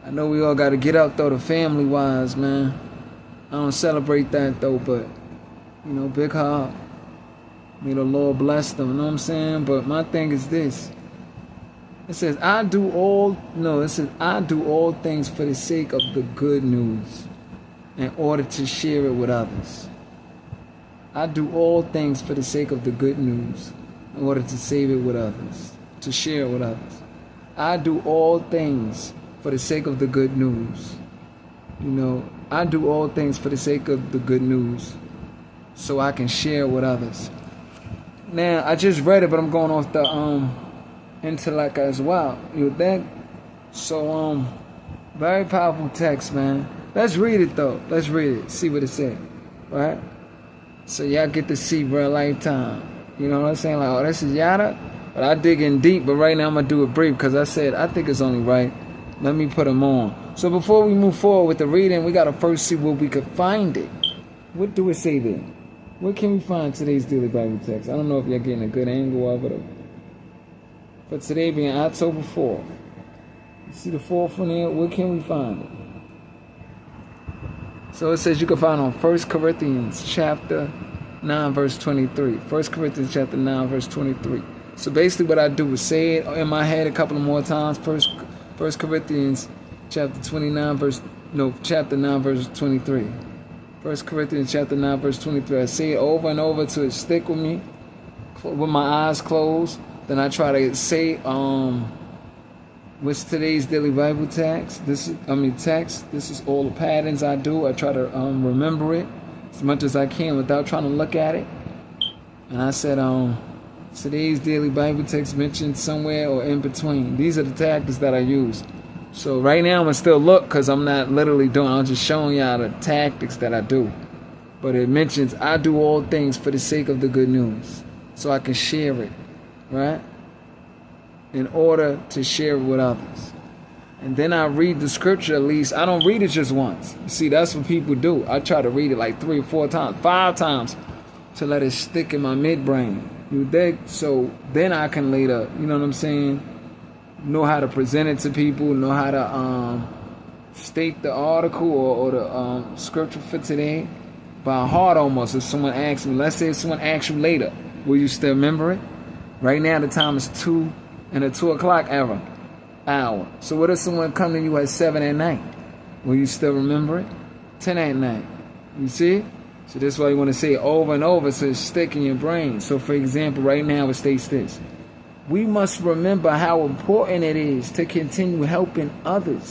I know we all got to get up, though, the family-wise, man. I don't celebrate that, though, but, you know, big heart. May the Lord bless them, you know what I'm saying? But my thing is this. It says, I do all things for the sake of the good news in order to share it with others. I do all things for the sake of the good news in order to save it with others, to share it with others. I do all things for the sake of the good news. You know, I do all things for the sake of the good news so I can share it with others. Now, I just read it, but I'm going off the intellect as well. You think? So, very powerful text, man. Let's read it, though. Let's read it. See what it says. Right? So y'all get to see real lifetime. You know what I'm saying? Like, oh, this is yada. But I dig in deep. But right now I'm going to do it brief because I said I think it's only right. Let me put them on. So before we move forward with the reading, we got to first see where we could find it. What do it say there? Where can we find today's daily Bible text? I don't know if you're getting a good angle of it. For today being October 4th. You see the 4th one there? Where can we find it? So it says you can find on 1 Corinthians chapter 9 verse 23. 1 Corinthians chapter 9 verse 23. So basically what I do is say it in my head a couple of more times. 1 Corinthians chapter 9 verse 23. 1 Corinthians chapter 9 verse 23. I say it over and over till it stick with me with my eyes closed. Then I try to say what's today's daily Bible text. This is all the patterns I do. I try to remember it as much as I can without trying to look at it. And I said today's daily Bible text mentioned somewhere or in between. These are the tactics that I use. So right now I'm gonna still look because I'm not literally doing. I'm just showing y'all the tactics that I do. But it mentions I do all things for the sake of the good news, so I can share it, right? In order to share it with others. And then I read the scripture at least. I don't read it just once. You see, that's what people do. I try to read it like 3 or 4 times, 5 times to let it stick in my midbrain. You dig? So then I can later, you know what I'm saying, know how to present it to people, know how to state the article or the scripture for today by heart almost. If someone asks me, let's say if someone asks you later, will you still remember it? Right now the time is 2 in the 2 o'clock hour. So what if someone come to you at 7 at night? Will you still remember it? 10 at night. You see? So that's why you want to say it over and over so it's stick in your brain. So for example, right now it states this. We must remember how important it is to continue helping others